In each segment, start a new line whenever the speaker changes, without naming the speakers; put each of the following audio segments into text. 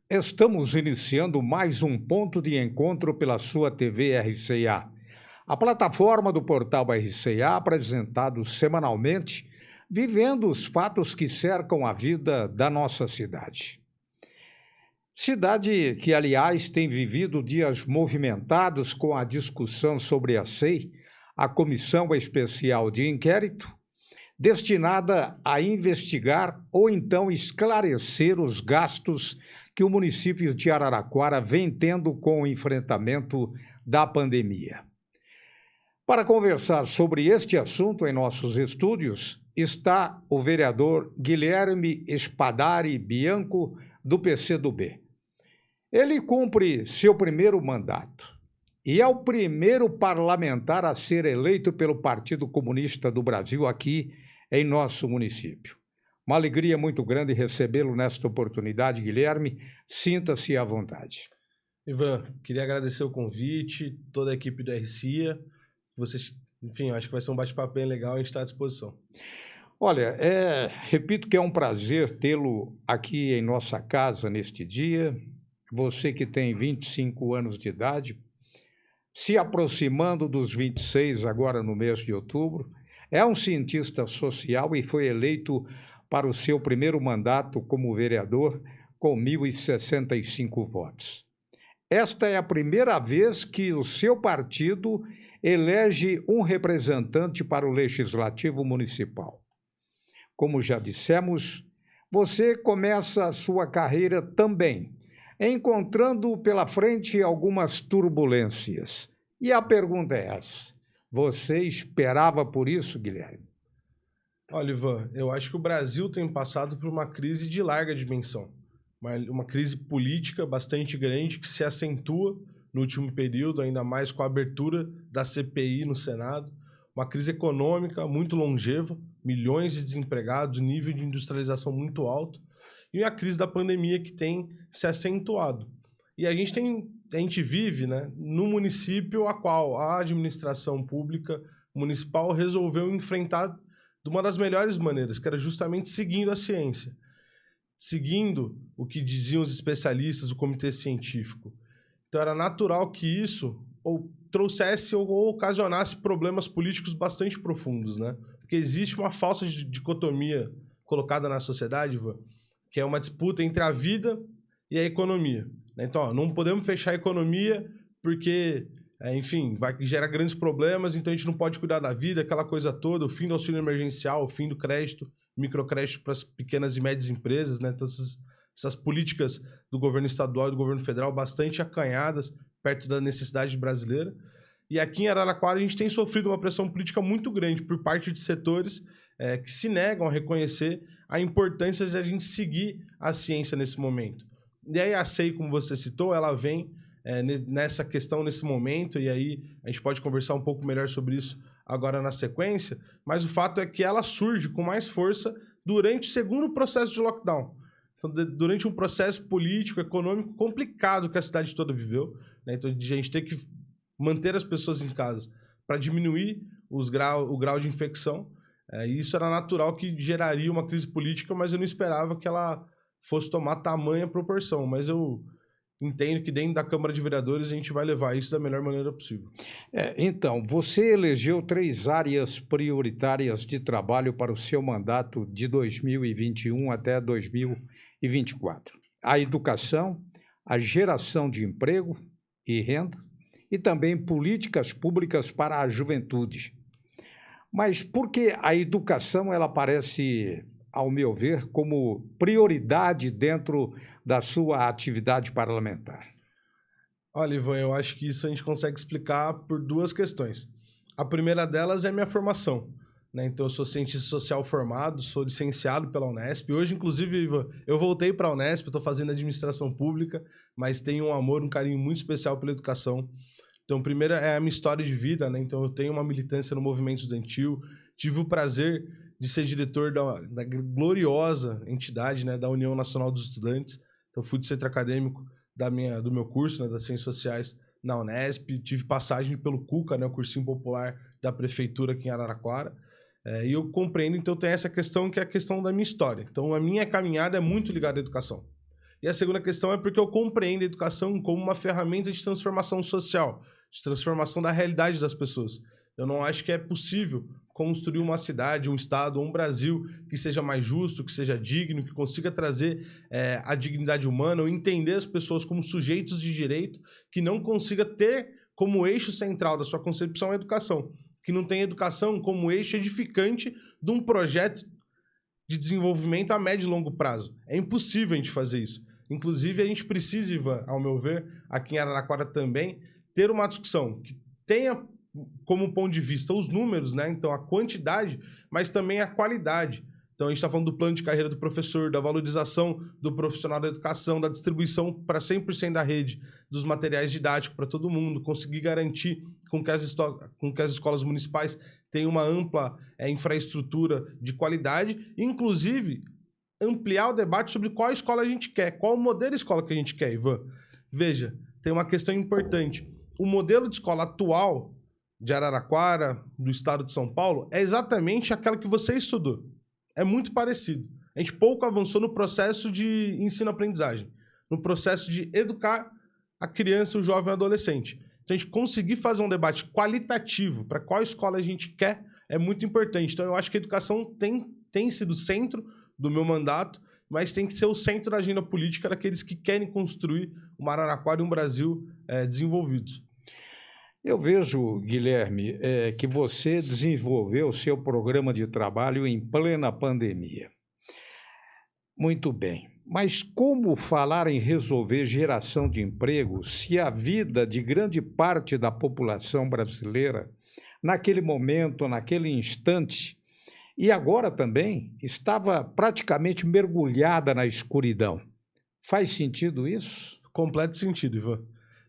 Estamos iniciando mais um ponto de encontro pela sua TV RCA. A plataforma do portal RCA, apresentado semanalmente, vivendo os fatos que cercam a vida da nossa cidade. Cidade que, aliás, tem vivido dias movimentados com a discussão sobre a SEI, a Comissão Especial de Inquérito, destinada a investigar ou então esclarecer os gastos que o município de Araraquara vem tendo com o enfrentamento da pandemia. Para conversar sobre este assunto em nossos estúdios, está o vereador Guilherme Spadari Bianco, do PCdoB. Ele cumpre seu primeiro mandato e é o primeiro parlamentar a ser eleito pelo Partido Comunista do Brasil aqui em nosso município. Uma alegria muito grande recebê-lo nesta oportunidade, Guilherme. Sinta-se à vontade.
Ivan, queria agradecer o convite, toda a equipe do RCA. Vocês, enfim, acho que vai ser um bate-papo bem legal e a gente está à disposição.
Olha, repito que é um prazer tê-lo aqui em nossa casa neste dia. Você que tem 25 anos de idade, se aproximando dos 26 agora no mês de outubro, é um cientista social e foi eleito para o seu primeiro mandato como vereador com 1.065 votos. Esta é a primeira vez que o seu partido elege um representante para o Legislativo Municipal. Como já dissemos, você começa a sua carreira também, encontrando pela frente algumas turbulências. E a pergunta é essa: você esperava por isso, Guilherme?
Olha, Ivan, eu acho que o Brasil tem passado por uma crise de larga dimensão. Uma crise política bastante grande que se acentua no último período, ainda mais com a abertura da CPI no Senado. Uma crise econômica muito longeva, milhões de desempregados, nível de industrialização muito alto. E a crise da pandemia que tem se acentuado. E a gente vive, né, no município a qual a administração pública municipal resolveu enfrentar de uma das melhores maneiras, que era justamente seguindo a ciência, seguindo o que diziam os especialistas do comitê científico. Então era natural que isso ou trouxesse ou ocasionasse problemas políticos bastante profundos, né? Porque existe uma falsa dicotomia colocada na sociedade, Ivan, que é uma disputa entre a vida e a economia. Então, não podemos fechar a economia porque, enfim, gera grandes problemas, então a gente não pode cuidar da vida, aquela coisa toda, o fim do auxílio emergencial, o fim do crédito, microcrédito para as pequenas e médias empresas, né? Então, essas políticas do governo estadual e do governo federal bastante acanhadas perto da necessidade brasileira. E aqui em Araraquara a gente tem sofrido uma pressão política muito grande por parte de setores que se negam a reconhecer a importância de a gente seguir a ciência nesse momento. E aí a SEI, como você citou, ela vem nessa questão, nesse momento, e aí a gente pode conversar um pouco melhor sobre isso agora na sequência, mas o fato é que ela surge com mais força durante o segundo processo de lockdown. Então, durante um processo político, econômico complicado que a cidade toda viveu, né? Então, a gente tem que manter as pessoas em casa para diminuir o grau de infecção. E isso era natural que geraria uma crise política, mas eu não esperava que ela fosse tomar tamanha proporção. Mas eu entendo que dentro da Câmara de Vereadores a gente vai levar isso da melhor maneira possível.
Então, você elegeu 3 áreas prioritárias de trabalho para o seu mandato de 2021 até 2024. A educação, a geração de emprego e renda, e também políticas públicas para a juventude. Mas por que a educação ela aparece, ao meu ver, como prioridade dentro da sua atividade parlamentar?
Olha, Ivan, eu acho que isso a gente consegue explicar por 2 questões. A primeira delas é a minha formação, né? Então, eu sou cientista social formado, sou licenciado pela Unesp. Hoje, inclusive, Ivan, eu voltei para a Unesp, estou fazendo administração pública, mas tenho um amor, um carinho muito especial pela educação. Então, primeiro é a minha história de vida, né? Então, eu tenho uma militância no movimento estudantil, tive o prazer de ser diretor da gloriosa entidade, né, da União Nacional dos Estudantes. Então, fui do centro acadêmico do meu curso, né, das Ciências Sociais na Unesp, tive passagem pelo CUCA, né, o cursinho popular da prefeitura aqui em Araraquara. E eu compreendo, então, tem essa questão que é a questão da minha história. Então, a minha caminhada é muito ligada à educação. E a segunda questão é porque eu compreendo a educação como uma ferramenta de transformação social, de transformação da realidade das pessoas. Eu não acho que é possível construir uma cidade, um estado, um Brasil que seja mais justo, que seja digno, que consiga trazer a dignidade humana, ou entender as pessoas como sujeitos de direito, que não consiga ter como eixo central da sua concepção a educação, que não tem educação como eixo edificante de um projeto de desenvolvimento a médio e longo prazo. É impossível a gente fazer isso. Inclusive, a gente precisa, Ivan, ao meu ver, aqui em Araraquara também, ter uma discussão que tenha como ponto de vista os números, né? Então, a quantidade, mas também a qualidade. Então, a gente está falando do plano de carreira do professor, da valorização do profissional da educação, da distribuição para 100% da rede dos materiais didáticos para todo mundo, conseguir garantir com que as escolas municipais tenham uma ampla infraestrutura de qualidade, inclusive ampliar o debate sobre qual escola a gente quer, qual o modelo de escola que a gente quer, Ivan. Veja, tem uma questão importante. O modelo de escola atual de Araraquara, do estado de São Paulo, é exatamente aquela que você estudou. É muito parecido. A gente pouco avançou no processo de ensino-aprendizagem, no processo de educar a criança, o jovem e o adolescente. Então, a gente conseguir fazer um debate qualitativo para qual escola a gente quer é muito importante. Então, eu acho que a educação tem sido o centro do meu mandato, mas tem que ser o centro da agenda política daqueles que querem construir uma Araraquara e um Brasil desenvolvidos.
Eu vejo, Guilherme, que você desenvolveu o seu programa de trabalho em plena pandemia. Muito bem, mas como falar em resolver geração de emprego se a vida de grande parte da população brasileira, naquele momento, naquele instante, e agora também, estava praticamente mergulhada na escuridão? Faz sentido isso?
Completo sentido, Ivan.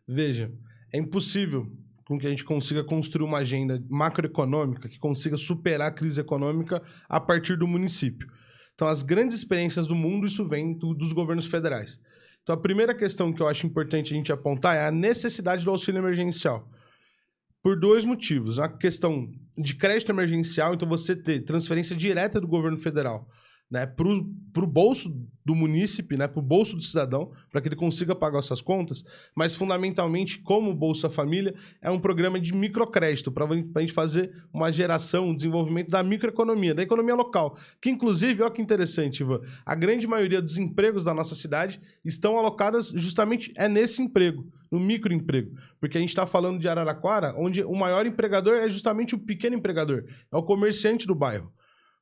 Veja, é impossível com que a gente consiga construir uma agenda macroeconômica que consiga superar a crise econômica a partir do município. Então, as grandes experiências do mundo, isso vem dos governos federais. Então, a primeira questão que eu acho importante a gente apontar é a necessidade do auxílio emergencial. Por dois motivos. A questão de crédito emergencial, então você ter transferência direta do governo federal, né, para o bolso do munícipe, né, para o bolso do cidadão, para que ele consiga pagar essas contas, mas fundamentalmente, como o Bolsa Família, é um programa de microcrédito, para a gente fazer uma geração, um desenvolvimento da microeconomia, da economia local, que inclusive, olha que interessante, Ivan, a grande maioria dos empregos da nossa cidade estão alocadas justamente nesse emprego, no microemprego, porque a gente está falando de Araraquara, onde o maior empregador é justamente o pequeno empregador, é o comerciante do bairro.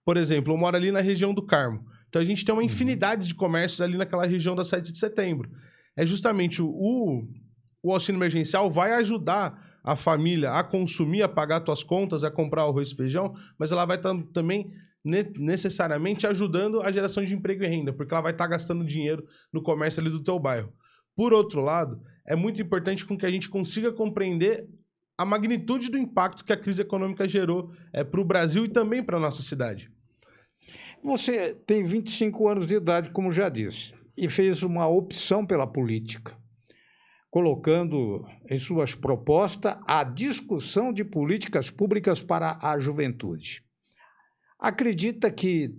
Por exemplo, eu moro ali na região do Carmo. Então a gente tem uma infinidade de comércios ali naquela região da 7 de setembro. É justamente o auxílio emergencial vai ajudar a família a consumir, a pagar suas contas, a comprar arroz e feijão, mas ela vai estar também necessariamente ajudando a geração de emprego e renda, porque ela vai estar gastando dinheiro no comércio ali do teu bairro. Por outro lado, é muito importante com que a gente consiga compreender a magnitude do impacto que a crise econômica gerou para o Brasil e também para a nossa cidade.
Você tem 25 anos de idade, como já disse, e fez uma opção pela política, colocando em suas propostas a discussão de políticas públicas para a juventude. Acredita que,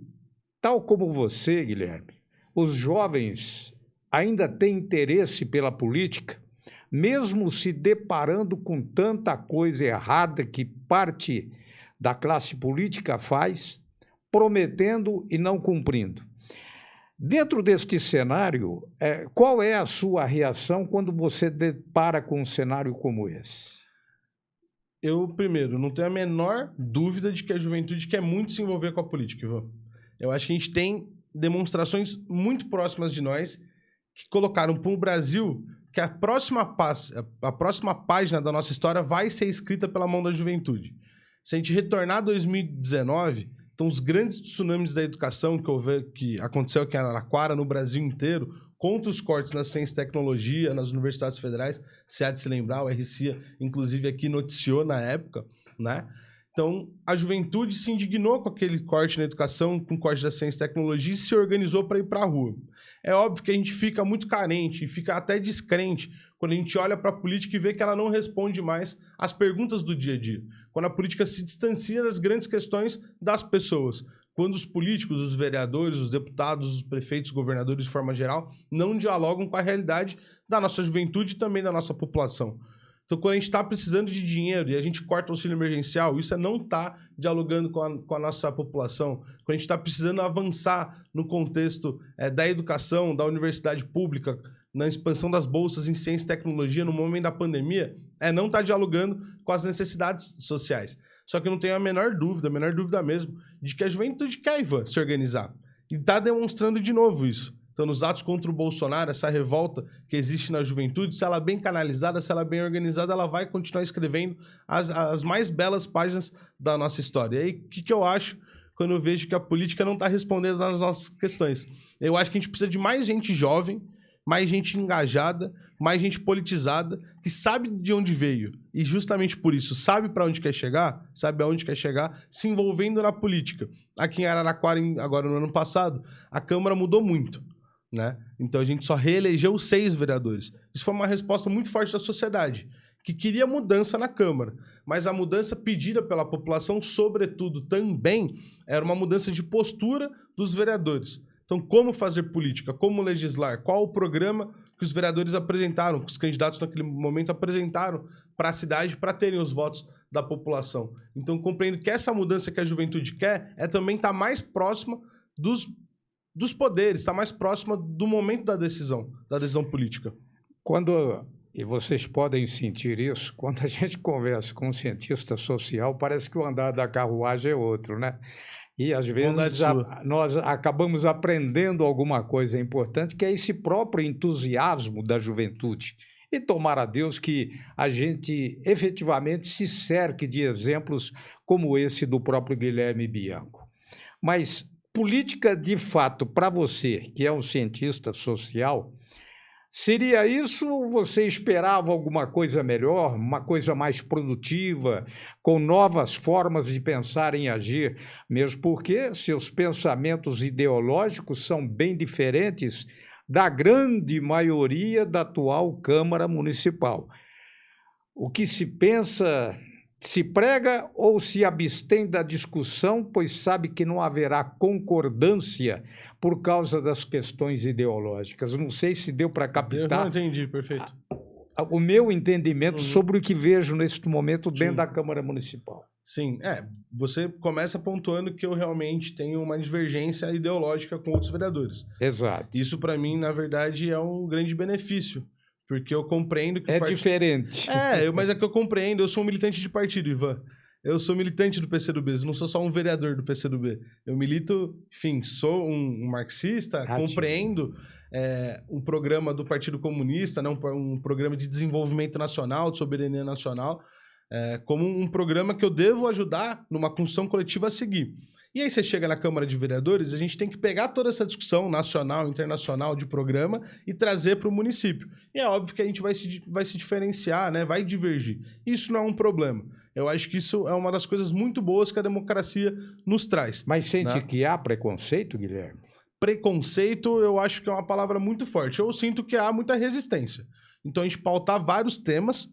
tal como você, Guilherme, os jovens ainda têm interesse pela política, mesmo se deparando com tanta coisa errada que parte da classe política faz, prometendo e não cumprindo? Dentro deste cenário, qual é a sua reação quando você depara com um cenário como esse?
Eu, primeiro, não tenho a menor dúvida de que a juventude quer muito se envolver com a política, Ivan. Eu acho que a gente tem demonstrações muito próximas de nós que colocaram para o Brasil que a próxima página da nossa história vai ser escrita pela mão da juventude. Se a gente retornar a 2019, então os grandes tsunamis da educação que aconteceu aqui em Araraquara, no Brasil inteiro, contra os cortes na ciência e tecnologia, nas universidades federais, se há de se lembrar, o RCIA, inclusive, aqui noticiou na época, né? Então, a juventude se indignou com aquele corte na educação, com o corte da ciência e tecnologia, e se organizou para ir para a rua. É óbvio que a gente fica muito carente e fica até descrente quando a gente olha para a política e vê que ela não responde mais às perguntas do dia a dia. Quando a política se distancia das grandes questões das pessoas. quando os políticos, os vereadores, os deputados, os prefeitos, os governadores, de forma geral, não dialogam com a realidade da nossa juventude e também da nossa população. Então, quando a gente está precisando de dinheiro e a gente corta o auxílio emergencial, isso é não estar dialogando com a nossa população. Quando a gente está precisando avançar no contexto da educação, da universidade pública, na expansão das bolsas em ciência e tecnologia no momento da pandemia, é não estar dialogando com as necessidades sociais. Só que eu não tenho a menor dúvida mesmo, de que a juventude quer, Ivan, se organizar. E está demonstrando de novo isso. Então, nos atos contra o Bolsonaro, essa revolta que existe na juventude, se ela é bem canalizada, se ela é bem organizada, ela vai continuar escrevendo as mais belas páginas da nossa história. E aí, o que eu acho quando eu vejo que a política não está respondendo às nossas questões? Eu acho que a gente precisa de mais gente jovem, mais gente engajada, mais gente politizada, que sabe de onde veio e justamente por isso sabe para onde quer chegar, sabe aonde quer chegar, se envolvendo na política. Aqui em Araraquara, agora no ano passado, a Câmara mudou muito, né? Então a gente só reelegeu 6 vereadores. Isso foi uma resposta muito forte da sociedade, que queria mudança na Câmara, mas a mudança pedida pela população, sobretudo, também era uma mudança de postura dos vereadores. Então, como fazer política? Como legislar? Qual o programa que os vereadores apresentaram, que os candidatos naquele momento apresentaram para a cidade para terem os votos da população? Então, compreendo que essa mudança que a juventude quer é também estar mais próxima dos poderes, estar mais próxima do momento da decisão política.
E vocês podem sentir isso, quando a gente conversa com um cientista social, parece que o andar da carruagem é outro, né? E, às vezes, nós acabamos aprendendo alguma coisa importante, que é esse próprio entusiasmo da juventude. E tomara a Deus que a gente efetivamente se cerque de exemplos como esse do próprio Guilherme Bianco. Mas política, de fato, para você, que é um cientista social, seria isso ou você esperava alguma coisa melhor, uma coisa mais produtiva, com novas formas de pensar e agir, mesmo porque seus pensamentos ideológicos são bem diferentes da grande maioria da atual Câmara Municipal. O que se pensa, se prega ou se abstém da discussão, pois sabe que não haverá concordância por causa das questões ideológicas. Não sei se deu para captar.
Eu não entendi, perfeito.
O meu entendimento sobre o que vejo neste momento dentro da Câmara Municipal.
Sim, você começa pontuando que eu realmente tenho uma divergência ideológica com outros vereadores.
Exato.
Isso, para mim, na verdade, é um grande benefício, porque eu compreendo que...
diferente.
Mas é que eu compreendo, eu sou um militante de partido, Ivan. Eu sou militante do PCdoB, eu não sou só um vereador do PCdoB. Eu milito, enfim, sou um marxista, compreendo um programa do Partido Comunista, né, um programa de desenvolvimento nacional, de soberania nacional, como um programa que eu devo ajudar numa construção coletiva a seguir. E aí você chega na Câmara de Vereadores, a gente tem que pegar toda essa discussão nacional, internacional de programa e trazer para o município. E é óbvio que a gente vai se diferenciar, né? Vai divergir. Isso não é um problema. Eu acho que isso é uma das coisas muito boas que a democracia nos traz.
Mas sente que há preconceito, Guilherme?
Preconceito, eu acho que é uma palavra muito forte. Eu sinto que há muita resistência. Então, a gente pautar vários temas,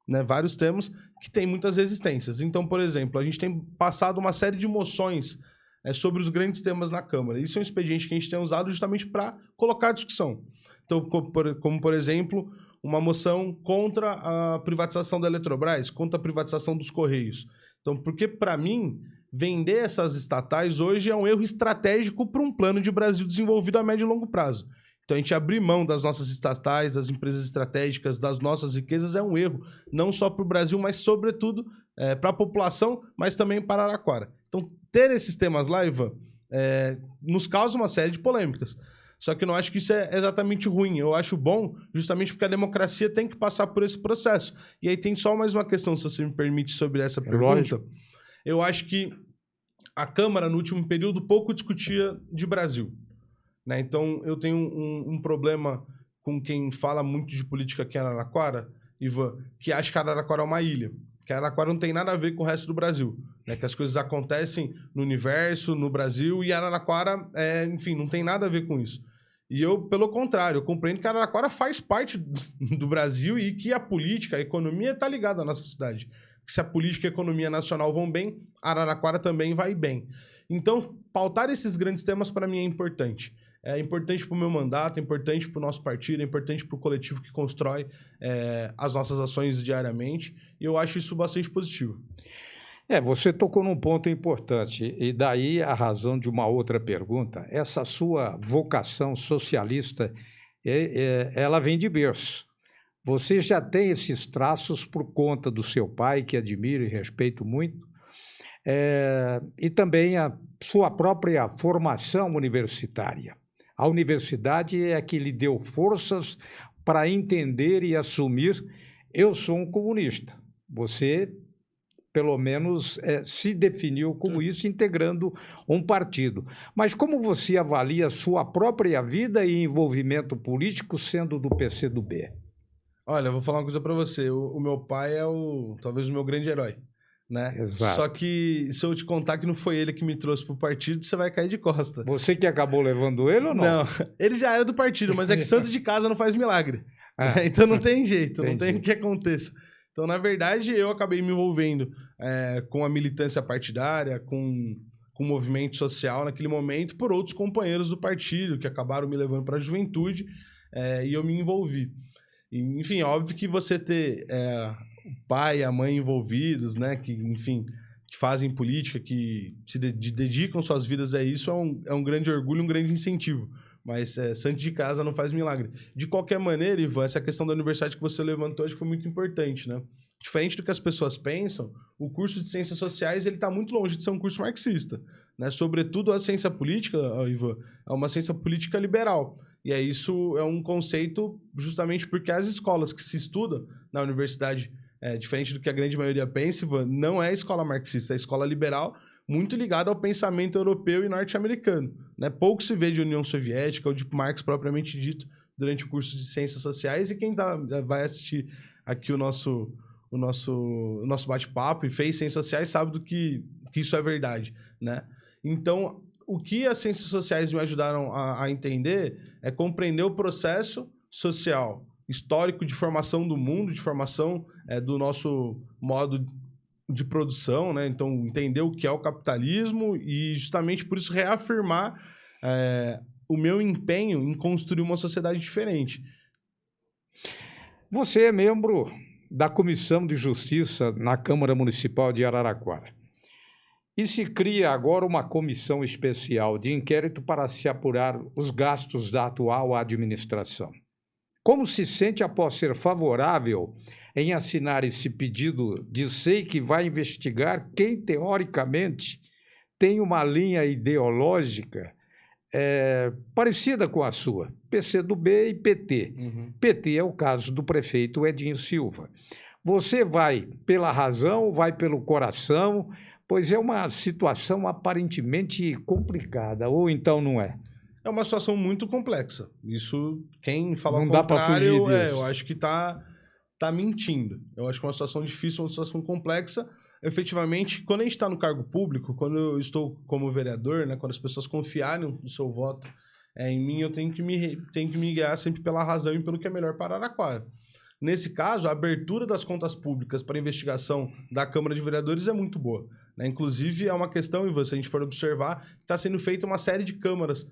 né, vários temas que têm muitas resistências. Então, por exemplo, a gente tem passado uma série de moções sobre os grandes temas na Câmara. Isso é um expediente que a gente tem usado justamente para colocar a discussão. Então, como por exemplo, uma moção contra a privatização da Eletrobras, contra a privatização dos Correios. Então, porque, para mim, vender essas estatais hoje é um erro estratégico para um plano de Brasil desenvolvido a médio e longo prazo. Então, a gente abrir mão das nossas estatais, das empresas estratégicas, das nossas riquezas é um erro, não só para o Brasil, mas, sobretudo, para a população, mas também para Araraquara. Então, ter esses temas lá, Ivan, nos causa uma série de polêmicas. Só que eu não acho que isso é exatamente ruim. Eu acho bom justamente porque a democracia tem que passar por esse processo. E aí tem só mais uma questão, se você me permite, sobre essa pergunta.
Lógico.
Eu acho que a Câmara, no último período, pouco discutia de Brasil. Né? Então, eu tenho um problema com quem fala muito de política aqui em Araraquara, Ivan, que acha que Araraquara é uma ilha. Que Araraquara não tem nada a ver com o resto do Brasil. Né? Que as coisas acontecem no universo, no Brasil, e Araraquara, enfim, não tem nada a ver com isso. E eu, pelo contrário, eu compreendo que Araraquara faz parte do Brasil e que a política, a economia está ligada à nossa cidade. Que se a política e a economia nacional vão bem, Araraquara também vai bem. Então, pautar esses grandes temas para mim é importante. É importante para o meu mandato, é importante para o nosso partido, é importante para o coletivo que constrói as nossas ações diariamente, e eu acho isso bastante positivo.
Você tocou num ponto importante, e daí a razão de uma outra pergunta. Essa sua vocação socialista, ela vem de berço. Você já tem esses traços por conta do seu pai, que admiro e respeito muito, e também a sua própria formação universitária. A universidade é que lhe deu forças para entender e assumir: eu sou um comunista. Você, pelo menos, se definiu como isso, integrando um partido. Mas como você avalia a sua própria vida e envolvimento político sendo do PCdoB?
Olha, eu vou falar uma coisa para você. O meu pai é talvez o meu grande herói, né?
Exato.
Só que se eu te contar que não foi ele que me trouxe pro partido, você vai cair de costa.
Você que acabou levando ele ou não?
Não, ele já era do partido, mas é que santo de casa não faz milagre. Então não tem jeito, não tem o que aconteça. Então, na verdade, eu acabei me envolvendo com a militância partidária, com o movimento social naquele momento, por outros companheiros do partido que acabaram me levando para a juventude, e eu me envolvi. E, enfim, óbvio que você ter o pai e a mãe envolvidos, né, que, enfim, que fazem política, que se dedicam suas vidas a isso, é um grande orgulho, um grande incentivo. Mas santo de casa não faz milagre. De qualquer maneira, Ivan, essa questão da universidade que você levantou, acho que foi muito importante, né? Diferente do que as pessoas pensam, o curso de Ciências Sociais ele está muito longe de ser um curso marxista, né? Sobretudo a ciência política, Ivan, é uma ciência política liberal. E isso é um conceito justamente porque as escolas que se estudam na universidade, diferente do que a grande maioria pensa, Ivan, não é a escola marxista, é a escola liberal, muito ligada ao pensamento europeu e norte-americano, né? Pouco se vê de União Soviética ou de Marx propriamente dito durante o curso de Ciências Sociais, e quem vai assistir aqui o nosso bate-papo e fez Ciências Sociais sabe do que isso é verdade, né? Então, o que as Ciências Sociais me ajudaram a entender é compreender o processo social, histórico de formação do mundo, de formação do nosso modo de produção, né? Então, entender o que é o capitalismo e justamente por isso reafirmar o meu empenho em construir uma sociedade diferente.
Você é membro da Comissão de Justiça na Câmara Municipal de Araraquara. E se cria agora uma comissão especial de inquérito para se apurar os gastos da atual administração. Como se sente após ser favorável em assinar esse pedido de SEI que vai investigar quem, teoricamente, tem uma linha ideológica parecida com a sua, PCdoB e PT.
Uhum.
PT é o caso do prefeito Edinho Silva. Você vai pela razão, vai pelo coração, pois é uma situação aparentemente complicada, ou então não é?
É uma situação muito complexa. Isso, quem fala
não
ao
dá para fugir
contrário,
disso.
eu acho que tá mentindo. Eu acho que é uma situação difícil, uma situação complexa. Efetivamente, quando a gente está no cargo público, quando eu estou como vereador, né, quando as pessoas confiarem no seu voto em mim, eu tenho que me guiar sempre pela razão e pelo que é melhor para Araraquara. Nesse caso, a abertura das contas públicas para investigação da Câmara de Vereadores é muito boa, né? Inclusive, é uma questão, e se a gente for observar, está sendo feita uma série de câmaras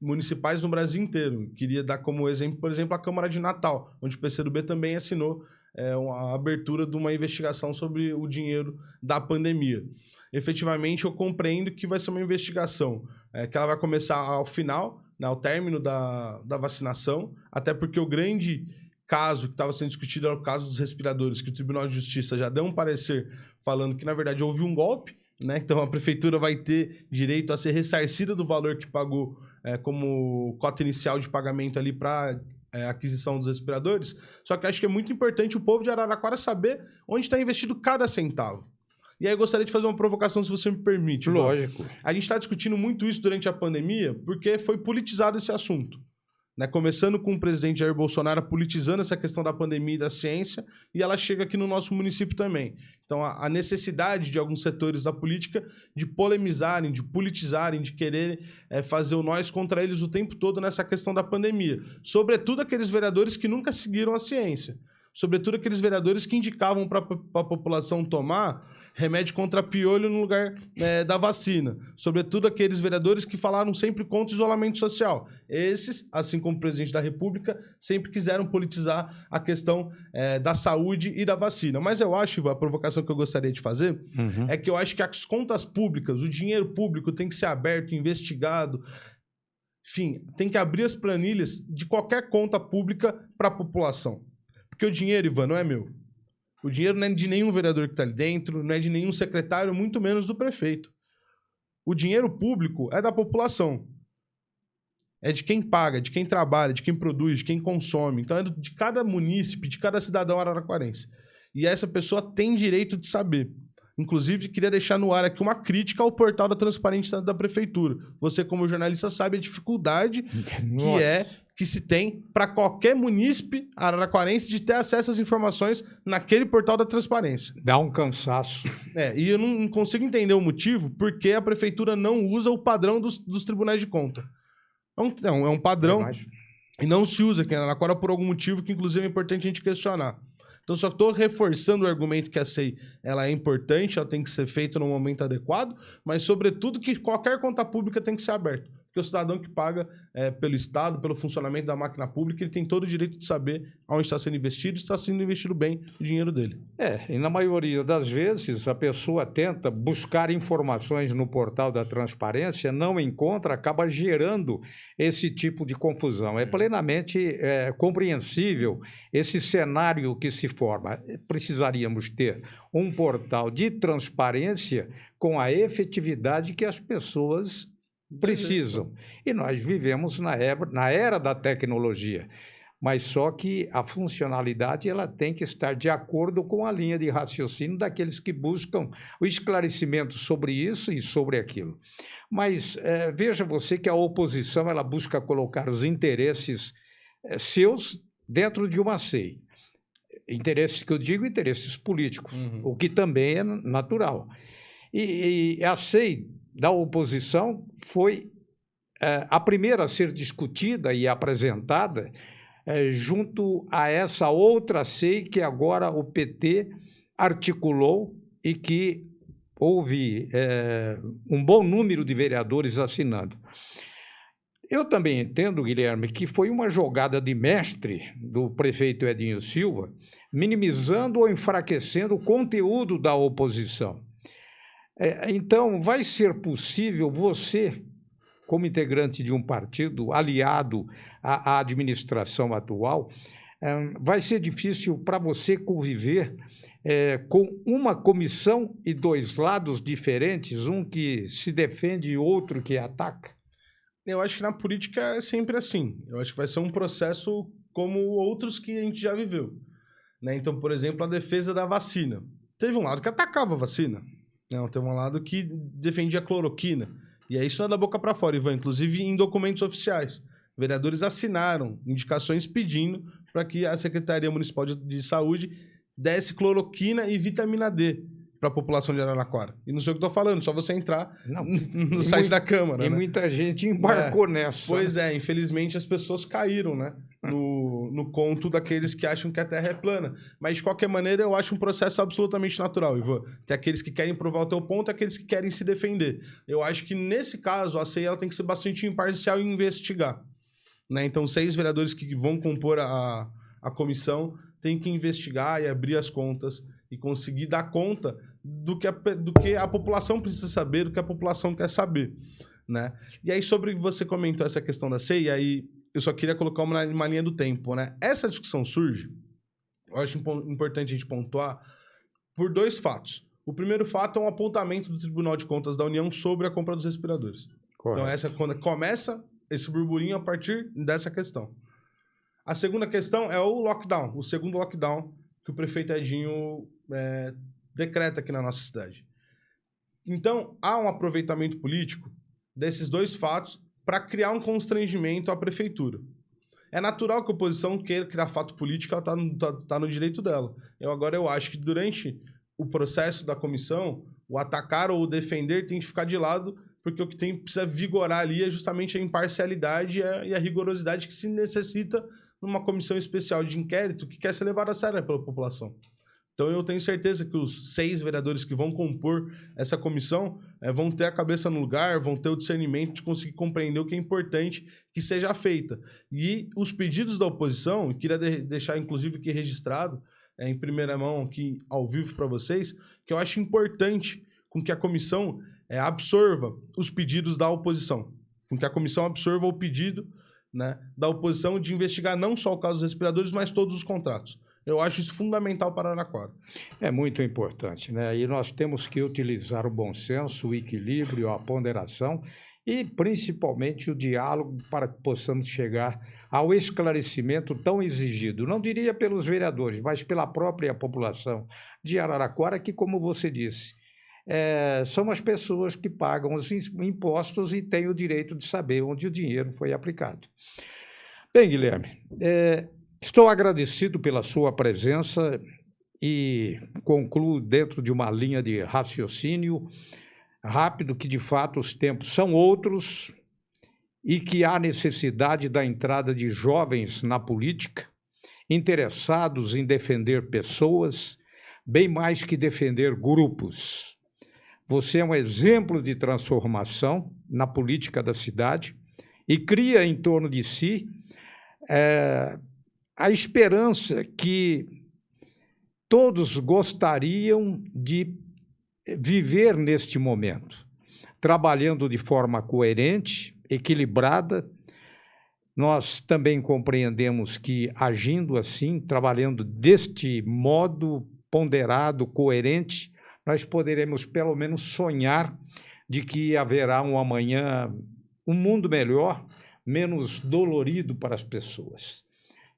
municipais no Brasil inteiro. Queria dar como exemplo, por exemplo, a Câmara de Natal, onde o PCdoB também assinou a abertura de uma investigação sobre o dinheiro da pandemia. Efetivamente, eu compreendo que vai ser uma investigação que ela vai começar ao final, né, ao término da vacinação, até porque o grande caso que estava sendo discutido era o caso dos respiradores, que o Tribunal de Justiça já deu um parecer falando que, na verdade, houve um golpe, né? Então, a prefeitura vai ter direito a ser ressarcida do valor que pagou como cota inicial de pagamento ali para aquisição dos respiradores. Só que acho que é muito importante o povo de Araraquara saber onde está investido cada centavo. E aí eu gostaria de fazer uma provocação, se você me permite.
Lógico.
A gente está discutindo muito isso durante a pandemia porque foi politizado esse assunto, né? Começando com o presidente Jair Bolsonaro politizando essa questão da pandemia e da ciência, e ela chega aqui no nosso município também. Então, a necessidade de alguns setores da política de polemizarem, de politizarem, de querer fazer o nós contra eles o tempo todo nessa questão da pandemia. Sobretudo aqueles vereadores que nunca seguiram a ciência. Sobretudo aqueles vereadores que indicavam para a população tomar remédio contra piolho no lugar da vacina. Sobretudo aqueles vereadores que falaram sempre contra o isolamento social. Esses, assim como o presidente da República, sempre quiseram politizar a questão da saúde e da vacina. Mas eu acho, Ivan, a provocação que eu gostaria de fazer é que eu acho que as contas públicas, o dinheiro público tem que ser aberto, investigado. Enfim, tem que abrir as planilhas de qualquer conta pública para a população. Porque o dinheiro, Ivan, não é meu. O dinheiro não é de nenhum vereador que está ali dentro, não é de nenhum secretário, muito menos do prefeito. O dinheiro público é da população. É de quem paga, de quem trabalha, de quem produz, de quem consome. Então é de cada munícipe, de cada cidadão araraquarense. E essa pessoa tem direito de saber. Inclusive, queria deixar no ar aqui uma crítica ao portal da transparência da prefeitura. Você, como jornalista, sabe a dificuldade que se tem para qualquer munícipe araraquarense de ter acesso às informações naquele portal da transparência.
Dá um cansaço.
E eu não consigo entender o motivo porque a prefeitura não usa o padrão dos tribunais de conta. É um padrão e não se usa aqui em Araraquara por algum motivo que, inclusive, é importante a gente questionar. Então, só estou reforçando o argumento que a SEI ela é importante, ela tem que ser feita no momento adequado, mas, sobretudo, que qualquer conta pública tem que ser aberta. Porque o cidadão que paga pelo Estado, pelo funcionamento da máquina pública, ele tem todo o direito de saber onde está sendo investido e está sendo investido bem o dinheiro dele.
E na maioria das vezes a pessoa tenta buscar informações no portal da transparência, não encontra, acaba gerando esse tipo de confusão. É plenamente compreensível esse cenário que se forma. Precisaríamos ter um portal de transparência com a efetividade que as pessoas precisam. E nós vivemos na era da tecnologia, mas só que a funcionalidade ela tem que estar de acordo com a linha de raciocínio daqueles que buscam o esclarecimento sobre isso e sobre aquilo. Mas veja você que a oposição ela busca colocar os interesses seus dentro de uma SEI. Interesses que eu digo, interesses políticos, o que também é natural. E a SEI da oposição foi a primeira a ser discutida e apresentada junto a essa outra SEI que agora o PT articulou e que houve um bom número de vereadores assinando. Eu também entendo, Guilherme, que foi uma jogada de mestre do prefeito Edinho Silva, minimizando ou enfraquecendo o conteúdo da oposição. Então, vai ser possível você, como integrante de um partido aliado à administração atual, vai ser difícil para você conviver com uma comissão e dois lados diferentes, um que se defende e outro que ataca?
Eu acho que na política é sempre assim. Eu acho que vai ser um processo como outros que a gente já viveu. Então, por exemplo, a defesa da vacina. Teve um lado que atacava a vacina. Não, tem um lado que defendia a cloroquina. E é isso não é da boca para fora, Ivan. Inclusive em documentos oficiais. Vereadores assinaram indicações pedindo para que a Secretaria Municipal de Saúde desse cloroquina e vitamina D para a população de Araraquara. E não sei o que eu estou falando, só você entrar no site da Câmara.
E muita gente embarcou nessa.
Pois infelizmente as pessoas caíram, no conto daqueles que acham que a Terra é plana. Mas, de qualquer maneira, eu acho um processo absolutamente natural, Ivan. Tem aqueles que querem provar o teu ponto e aqueles que querem se defender. Eu acho que, nesse caso, a SEI ela tem que ser bastante imparcial e investigar. Então, 6 vereadores que vão compor a comissão têm que investigar e abrir as contas e conseguir dar conta do que a população precisa saber, do que a população quer saber. E aí, sobre você comentou essa questão da SEI, aí eu só queria colocar uma linha do tempo. Essa discussão surge, eu acho importante a gente pontuar, por 2 fatos. O primeiro fato é um apontamento do Tribunal de Contas da União sobre a compra dos respiradores. Correto. Então, quando começa esse burburinho a partir dessa questão. A segunda questão é o lockdown, o segundo lockdown que o prefeito Edinho decreta aqui na nossa cidade. Então, há um aproveitamento político desses 2 fatos para criar um constrangimento à prefeitura. É natural que a oposição queira criar fato político, ela tá no direito dela. Eu acho que durante o processo da comissão, o atacar ou o defender tem que ficar de lado, porque o que precisa vigorar ali é justamente a imparcialidade e a rigorosidade que se necessita numa comissão especial de inquérito que quer ser levada a sério pela população. Então eu tenho certeza que os 6 vereadores que vão compor essa comissão vão ter a cabeça no lugar, vão ter o discernimento de conseguir compreender o que é importante que seja feita. E os pedidos da oposição, eu queria deixar inclusive aqui registrado, em primeira mão aqui ao vivo para vocês, que eu acho importante com que a comissão absorva os pedidos da oposição, com que a comissão absorva o pedido, né, da oposição de investigar não só o caso dos respiradores, mas todos os contratos. Eu acho isso fundamental para Araraquara.
É muito importante, né? E nós temos que utilizar o bom senso, o equilíbrio, a ponderação e principalmente o diálogo para que possamos chegar ao esclarecimento tão exigido, não diria pelos vereadores, mas pela própria população de Araraquara, que, como você disse, são as pessoas que pagam os impostos e têm o direito de saber onde o dinheiro foi aplicado. Bem, Guilherme, estou agradecido pela sua presença e concluo dentro de uma linha de raciocínio rápido que, de fato, os tempos são outros e que há necessidade da entrada de jovens na política, interessados em defender pessoas, bem mais que defender grupos. Você é um exemplo de transformação na política da cidade e cria em torno de si a esperança que todos gostariam de viver neste momento, trabalhando de forma coerente, equilibrada. Nós também compreendemos que, agindo assim, trabalhando deste modo ponderado, coerente, nós poderemos pelo menos sonhar de que haverá um amanhã, um mundo melhor, menos dolorido para as pessoas.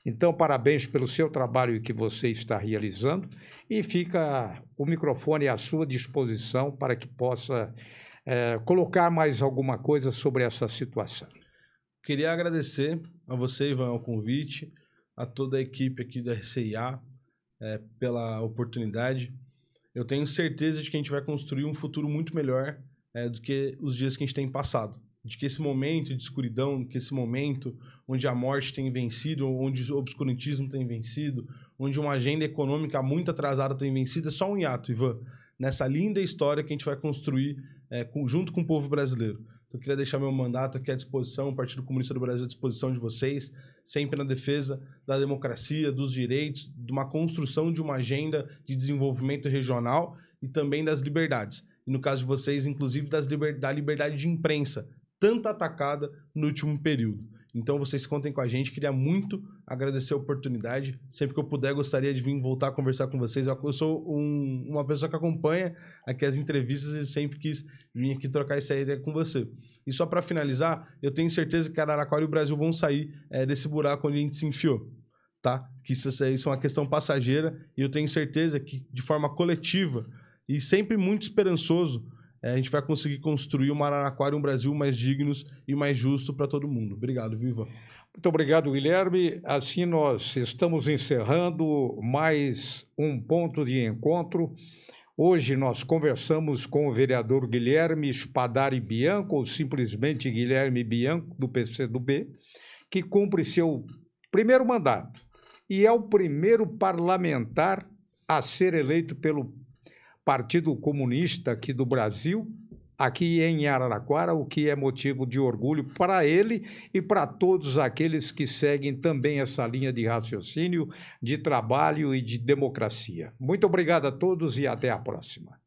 Então, parabéns pelo seu trabalho que você está realizando e fica o microfone à sua disposição para que possa colocar mais alguma coisa sobre essa situação.
Queria agradecer a você, Ivan, ao convite, a toda a equipe aqui da RCIA pela oportunidade. Eu tenho certeza de que a gente vai construir um futuro muito melhor do que os dias que a gente tem passado. De que esse momento de escuridão, que esse momento onde a morte tem vencido, onde o obscurantismo tem vencido, onde uma agenda econômica muito atrasada tem vencido, é só um hiato, Ivan, nessa linda história que a gente vai construir junto com o povo brasileiro. Então, eu queria deixar meu mandato aqui à disposição, o Partido Comunista do Brasil à disposição de vocês, sempre na defesa da democracia, dos direitos, de uma construção de uma agenda de desenvolvimento regional e também das liberdades. E no caso de vocês, inclusive da liberdade de imprensa, tanto atacada no último período. Então, vocês contem com a gente. Queria muito agradecer a oportunidade. Sempre que eu puder, gostaria de vir voltar a conversar com vocês. Eu sou uma pessoa que acompanha aqui as entrevistas e sempre quis vir aqui trocar essa ideia com você. E só para finalizar, eu tenho certeza que Araraquara e o Brasil vão sair desse buraco onde a gente se enfiou, tá? Que isso é uma questão passageira e eu tenho certeza que, de forma coletiva e sempre muito esperançoso, a gente vai conseguir construir uma Araraquara e um Brasil mais dignos e mais justo para todo mundo. Obrigado, Viva.
Muito obrigado, Guilherme. Assim nós estamos encerrando mais um ponto de encontro. Hoje nós conversamos com o vereador Guilherme Spadari Bianco, ou simplesmente Guilherme Bianco, do PCdoB, que cumpre seu primeiro mandato e é o primeiro parlamentar a ser eleito pelo Partido Comunista aqui do Brasil, aqui em Araraquara, o que é motivo de orgulho para ele e para todos aqueles que seguem também essa linha de raciocínio, de trabalho e de democracia. Muito obrigado a todos e até a próxima.